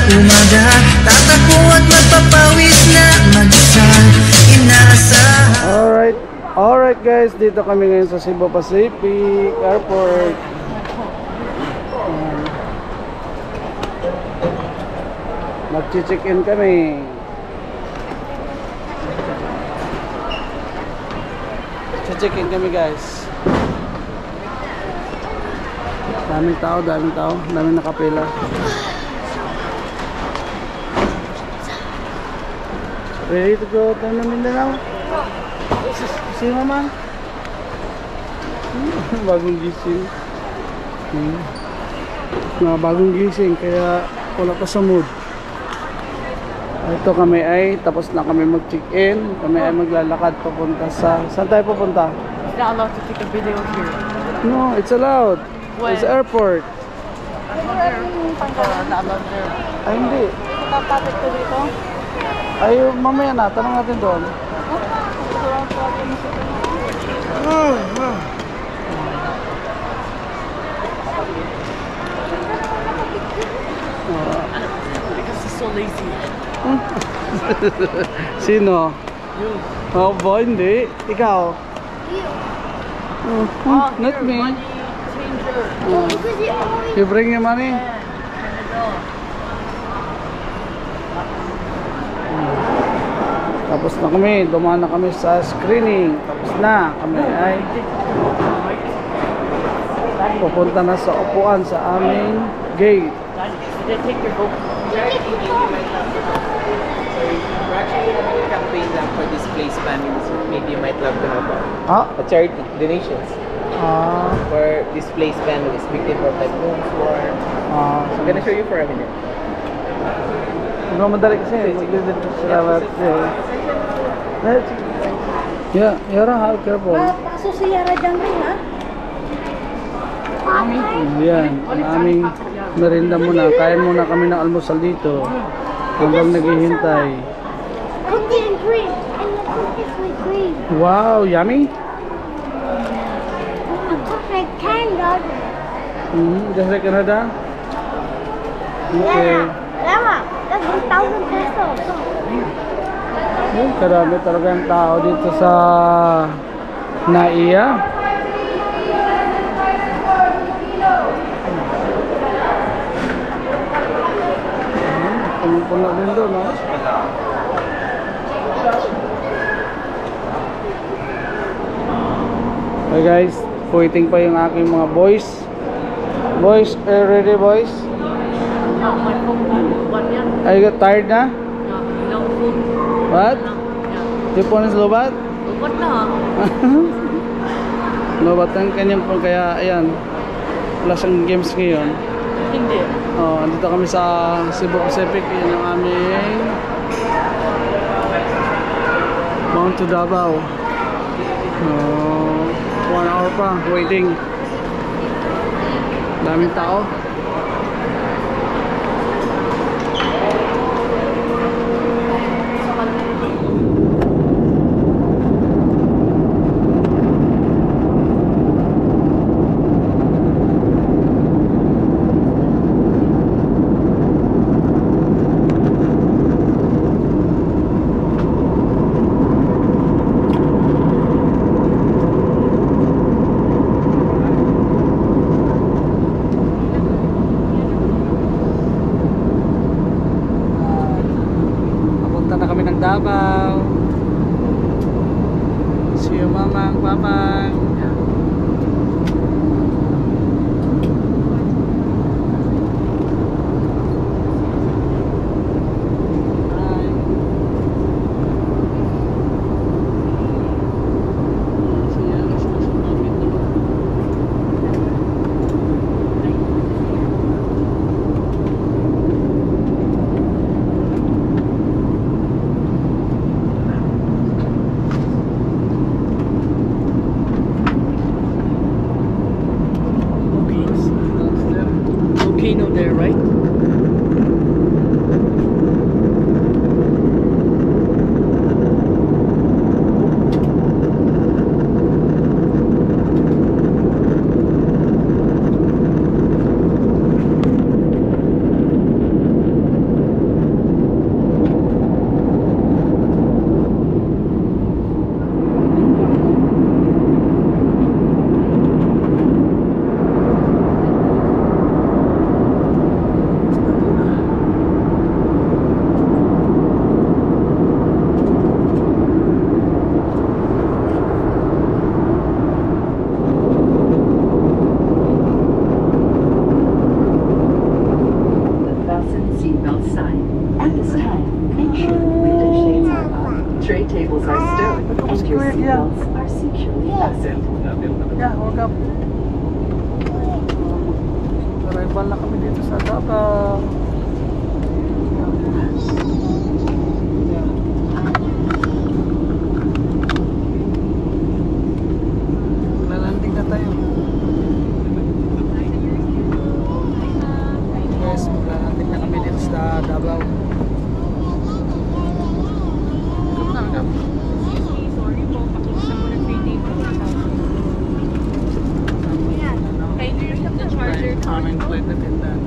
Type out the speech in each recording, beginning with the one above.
umaga, tatakbo at magpapawis na mag-isa, inaasahan. Alright guys, dito kami ngayon sa Cebu Pacific Airport. Mag-check-in kami. Check-in kami guys. Daming tao, daming nakapila. Ready to go to Mindanao? Sino man? Bagong gising. Mga bagong gising kaya wala pa sa mood. Ito kami ay tapos na kami mag-check-in. Kami ay maglalakad papunta sa... Saan tayo pupunta? It's not allowed to take a video here. No, it's allowed. When? It's airport. Not allowed there. Ay hindi. Tatapit ko dito. Ay mamaya na, tanong natin doon. Because he's so lazy. Sino? You. Oh boy, hindi. Ikaw? Not here, me. money changer. You bring your money? Tapos na kami, dumaan na kami sa screening. Tapos na kami ay pupunta na sa upuan sa aming gate. They take your book. We're actually having a campaign now for displaced families. Maybe you might love to know about. Ah? A charity, donations for displaced families, victim of typhoons, war. I'm gonna show you for a minute. Huwag madali kasi. Salamat. Yeah, Yara, how careful. Paso si Yara dyan rin, ha? Yan, ang aming merienda muna. Kain muna kami ng almusal dito habang naghihintay. Cookie and cream. And the cookies with cream. Wow, yummy. A cookie like $10. Just like Canada. Okay. Lama, that's 1,000 pesos. Karami talagang tao dito sa Naiya. Puno din doon, no? Okay guys, waiting pa yung aking mga boys. Boys, are you ready boys? My phone. What yan? Are you tired na? No phone. What? Yeah. Your phone is lobat? What na? Lobat ang kanyang phone, kaya ayan, wala siyang games ngayon. Hindi. Oh, andito kami sa Cebu Pacific. Yan ang aming Mount to Davao. 1 hour pa waiting. Daming tao. Davao. See you mamang, papang. Yeah, wag up. Arrival na kami dito sa Davao. Lalanding na tayo. Yes, maglalanding na kami dito sa Davao. Sorry po, pakita mo ng payday po. Can you use the charger? Aming flight attendant.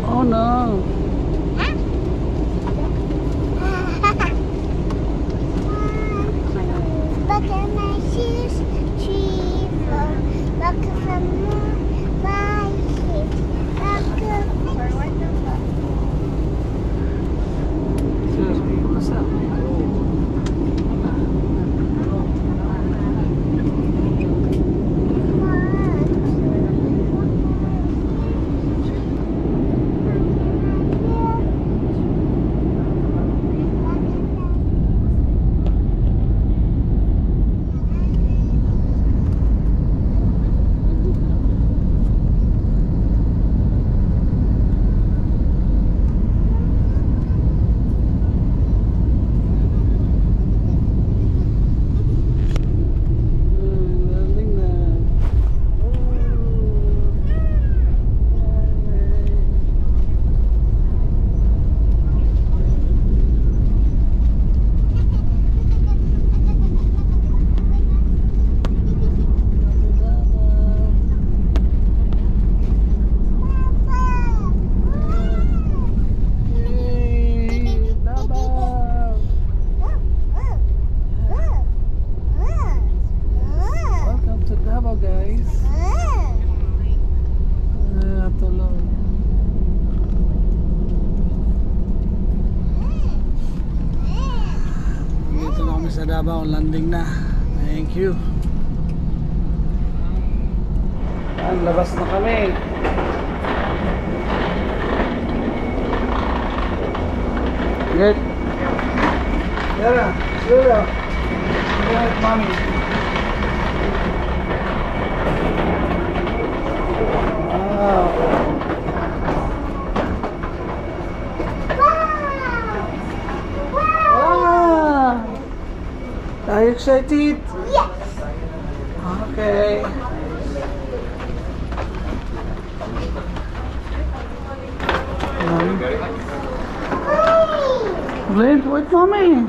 Oh no. Look at my shoes, 3, 4. Look at some more, 5, 6. Look at What's up? Landing na. Yay! Davao! Welcome to Davao, guys. Tulong. Dito na kami sa Davao, landing na. Thank you. Labas na kami. Good. Yara, Yara. Good, mommy. Wow. Wow. Are you excited? Yes. Okay. Glenn, wait, mommy.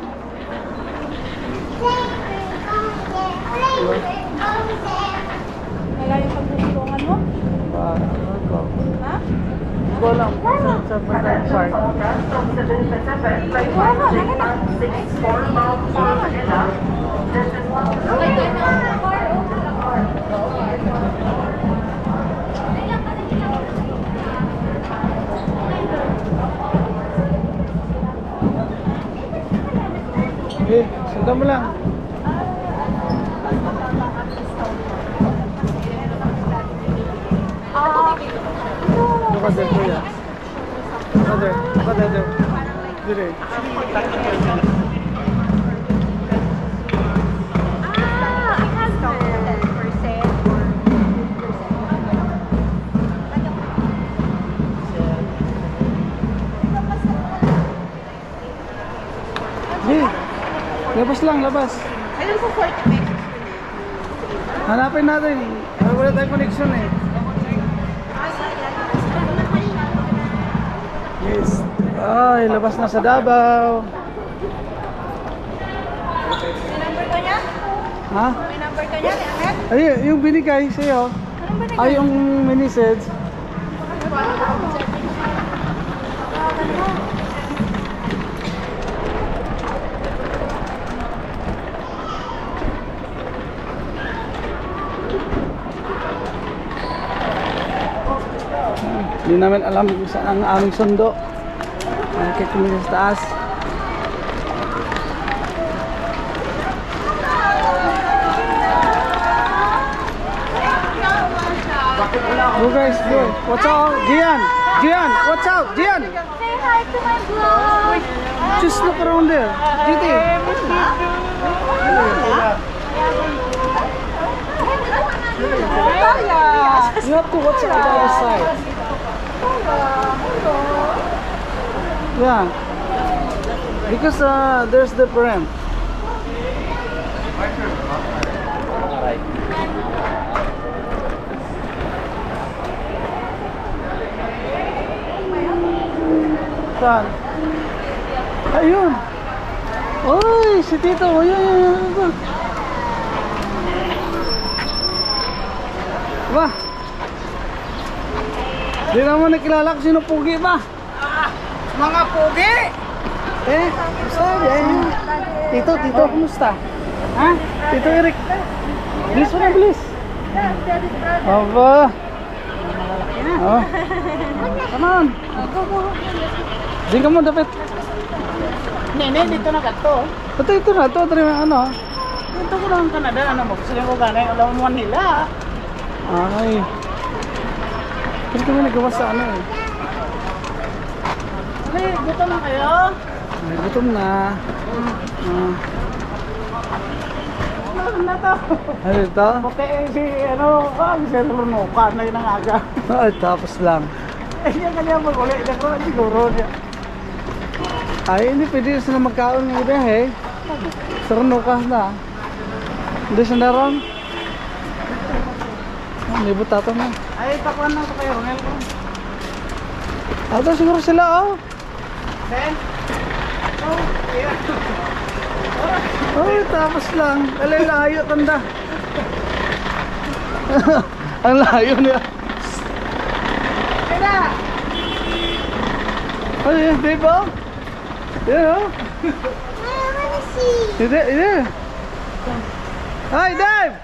Wala yung pagbuburongan mo? Ha? Go lang. Sa Pagkain Park. Okay, sundan mo lang. Look at there, kuya. Look at there. Look at there. Dire. Hey, labas lang, labas. Ayun po 40 pesos. Hanapin natin. Wala tayong connection eh. Yes. Ay, labas na sa Davao. May number ka niya? Ha? May number ka niya? Ahmed? Ay, yung binigay sa'yo. Anong ba Ay, yung mini-seds. Hindi namin alam kung saan ang aming sundo. Nakikita kami sa taas. What's up? Gian! Gian! What's up? Gian! Say hi to my vlog. Just look around there. GT. You have to watch the other side. Yeah. Because there's different. Saan? Ayun. Uy, si Tito. Ayun. Ba? Di naman nakilala kung sino pugi ba? Mga pugi! Kumusta? Tito, kumusta? Ha? Tito Eric. Bilis mo na, bilis. Aba. Oh. Come on. Diyan ka mo, dapat. Nene, dito na ka to. Ito na, ito ano. Dito ko lang Canada, ano mo? Gusto ko ganay, alam mo Manila. Ay. Kasi kami nagawa sa ano eh. Ay, dito na kayo. Ay, gutom na. Ano na to? Ano ito? Okay, si ano, si Runuka na yun ang aga. Ay, tapos lang. Eh, yan kanya mag-uli. Dako, siguro niya. Ay, hindi pwede sila magkaon ng iba eh. Sarno ka na. Hindi siya naroon. May butato na. Ay, takuan lang ko kayo, Ronel ko. Ato siguro sila oh. Then? Oh, yeah. Ay, tapos lang. Alay, layo, tanda. Ang layo niya. Kaya! Ay, Dave oh. Yeah oh. I wanna see. Hindi. Hi, Dave!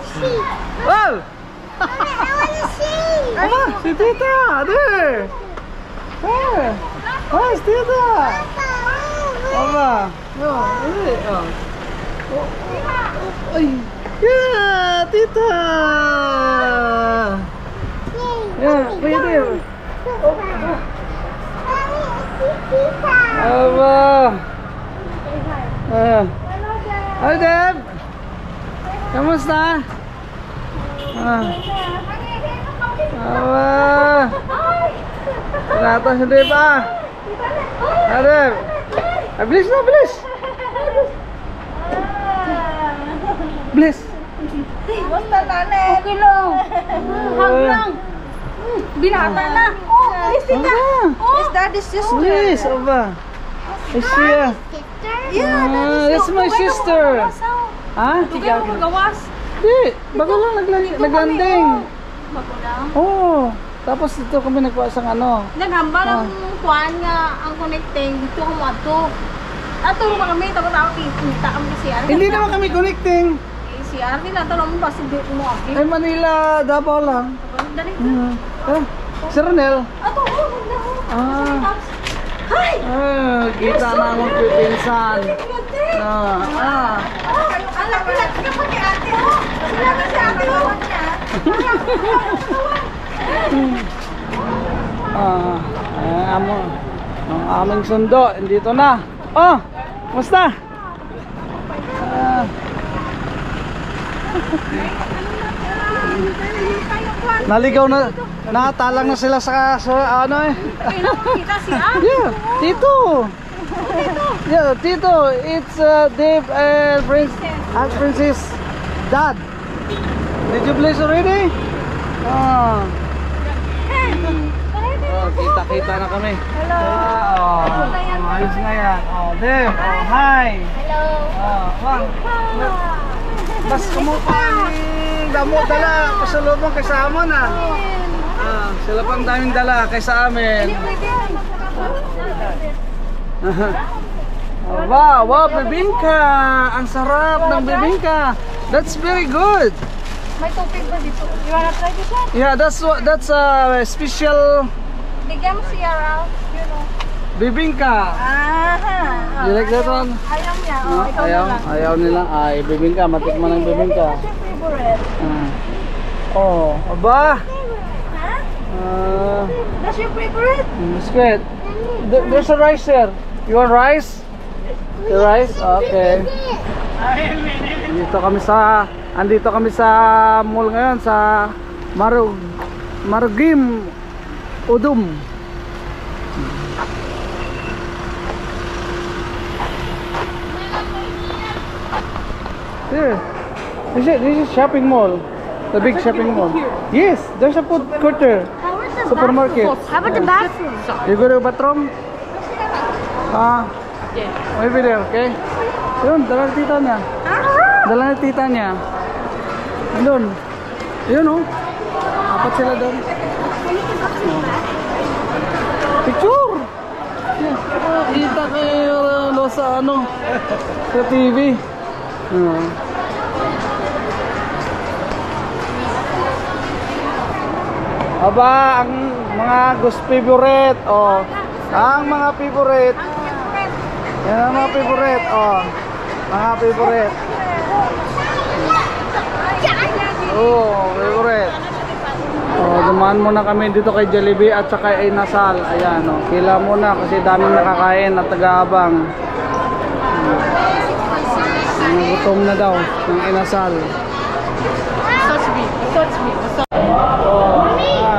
See. Wow! I wanna see. Aba, si Tita! There! There! Hi, si Tita! Aba! Oh. Ay! Yeah! Tita! Yeah, pwede. Aba! Hi, Deb! Kamusta? Aba! Ternyata si Deb ah! Deb! Bilis na, bilis! Bilis! Basta tane. Okay lang. Hug lang. Binata na. Oh, is it that? Oh, is that his sister? Bilis! Aba! Is siya? That's my sister! Ha? Hindi mo magawas. Di! Baka lang naglanding! Bago lang. Oo! Tapos dito kami nagkuha sang ano. Naghamba ng kuhaan nga ang connecting. Dito ko mo ato. Ato ba kami? Tapos ako kita kami si Arvin. Hindi naman kami connecting! Si Arvin na tanong mo ba si dito mo aki? Ay, Manila, Davao lang. Dali. Si Ronel. Ato, Ah. Hi! Kita na akong pipinsan. Ang laki-laki ka pa ni ate, oh! Laki si ate, oh! Ang aming sundo, dito na. Oh, kumusta? Naligaw na, natalang na sila sa ano eh. Kita si Ate. Yeah, Tito. Yeah, Tito. It's Dave and Princess Dad. Did you place already? Oh, kita-kita na kami. Hello. Ayos na yan. Oh, Dave. Oh, hi. Hello. Wang. Mas kumukha ni damo dala pasalubong kaysa amin ah. Sila pang daming dala kaysa amin. Wow, bibingka. Ang sarap ng bibingka. That's very good. May tubig ba dito? You wanna try this one? Yeah, that's a special Bigyan mo si Yara. You know. bibingka. Aha. You like that one? Ayaw niya. Oh, ikaw na lang. Ayaw nila. Ay, bibingka. Matikman ng bibingka. What's your favorite? Oh, aba. That's your favorite? Biscuit. There's a rice here. You want rice? The rice? Okay. Andito kami sa mall ngayon sa Marugim Udum. Here. This is shopping mall. The big shopping mall. Yes, there's a food court there. Supermarket. How about the bathroom? You go to the bathroom? Maybe there, okay? Yun, dala na tita niya. Dala na tita niya. Doon. Yun oh. Apat sila doon. Picture! Yeah. Kita kayo sa ano? Sa TV. Aba, ang mga gusto favorite, oh. Ang mga favorite. Yan ang mga favorite, oh. Mga favorite. Oh, favorite. Oh, dumaan muna kami dito kay Jollibee at saka kay Inasal. Ayan, oh. Kila muna kasi daming nakakain at taga-abang. Gutom na daw ng Inasal.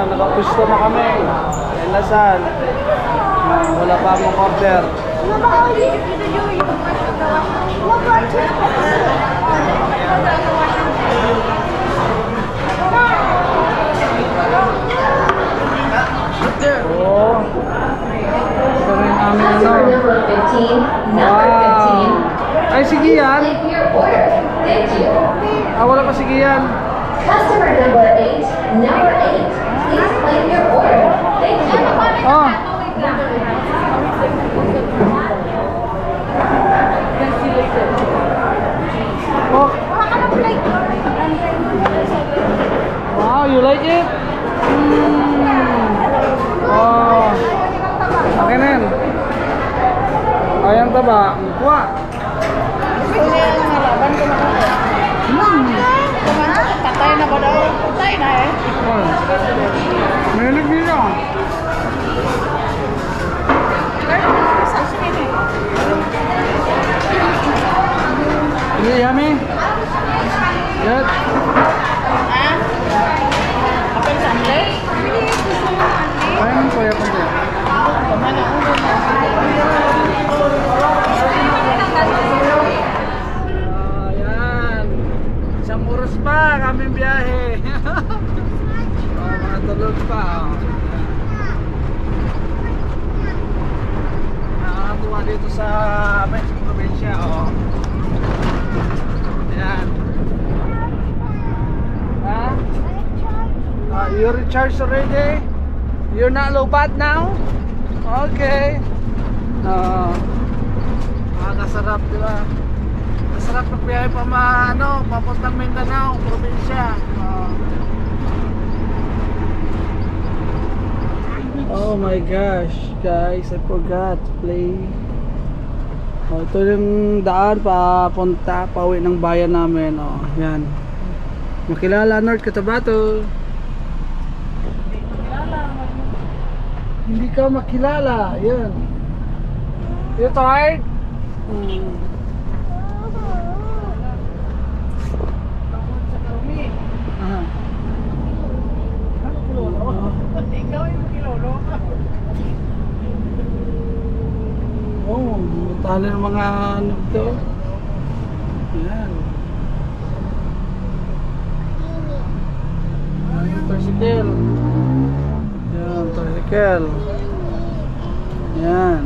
Nakapusto na kami. Inasal. Wala pa akong order. Oh. Ito rin namin ano. Wow. Ay, sige yan. Wala pa sige yan. Customer number 8, please claim your order. Thank you. Oh. Oh. Wow, you like it? Oh. Akin na yan. Ayang taba. Kuha. Patay na ba daw? Patay na eh. Meron nila. Is it yummy? Good? Apa yung sandali? Ayun po yung konti. Ayan. Isang oras pa kaming biyahe. Mga tulog pa. Nakakatuwa dito sa probinsya. Ayan. You recharged already? You're not low bat now? Okay. Nakasarap, di ba? Masarap na biyahe pa papuntang Mindanao, probinsya. Oh my gosh, guys, I forgot to play. Ito yung daan papunta, pauwi ng bayan namin. Yan. Makilala, North Cotabato. Hindi ka makilala. Yan. You tired? Oh, talo ng mga ano ito. Yan. Tricycle. Yan, tricycle. Yan.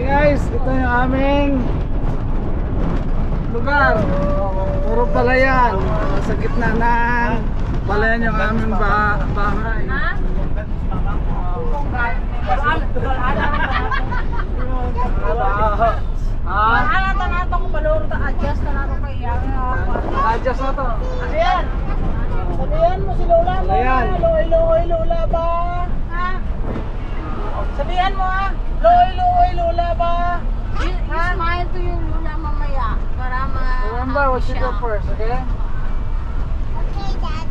Guys, ito yung aming lugar. Puro palayan. Sa gitna ng palayan yung aming bahay. Ano na nato ko balor ta adjust na nato kay yang. Adjust na to. Ayan. Sabihan mo si Lola mo. Ayan. Loy Lola ba? Ha? Sabihan mo ha. Loy Lola ba? Smile to yung Lola mamaya para Remember what you do first, okay? Okay, Dad.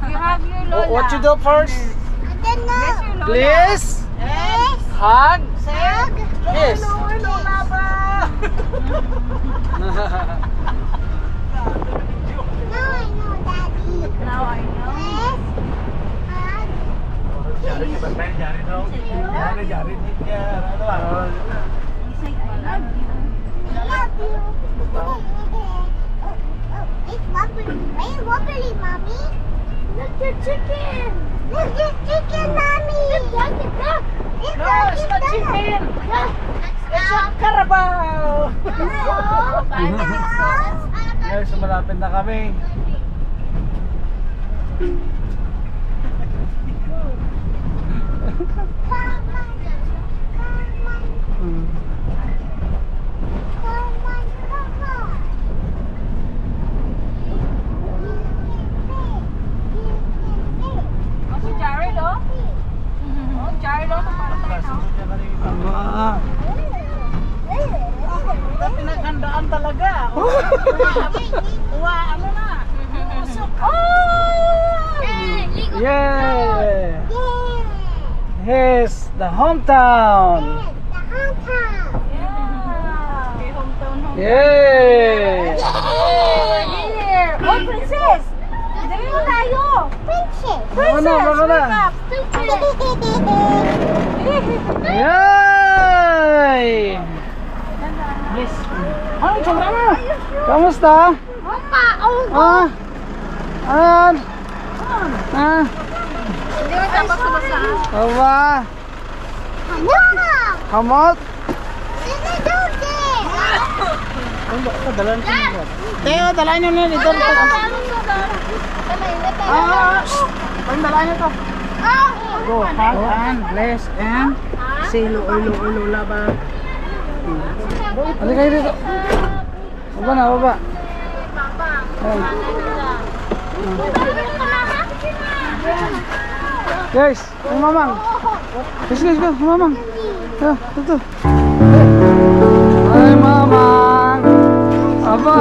You have your Lola. What you do first? I don't know. Yes, your Lola. Please Yes. hug. Hug. Yes. Lola ba? Now I know, Daddy. Now I know. Yes. Hug. I love you. It's wobbly. Why is wobbly, Mommy? Look, your chicken. Look, your chicken, Mommy. It's duck. It's No, duck. it's not duck. chicken. Duck. It's a Carabao. Guys, malapit na kami. Si Jared, oh. Oh, Jared, oh. Para tayo. Aba. Pinaghandaan talaga. Ano na? Usok. Oh! Yeah. Yes, the hometown. Yeah. Here. Oh, princess. Dali mo tayo. Baka na, baka na. Yay! Yes. Ano, tsura mo? Kamusta? Ah? Ayan? Ah? Hindi mo dapat sumasaan. Aba? Kamot? Teo, dala nyo nyo dito. Ang dala nyo to. Go, hug and bless and say lola ba? Halika kayo dito. Baba na, baba. Guys, ang mamang. Let's go, mamang. Ito. Ay, mamang. Aba.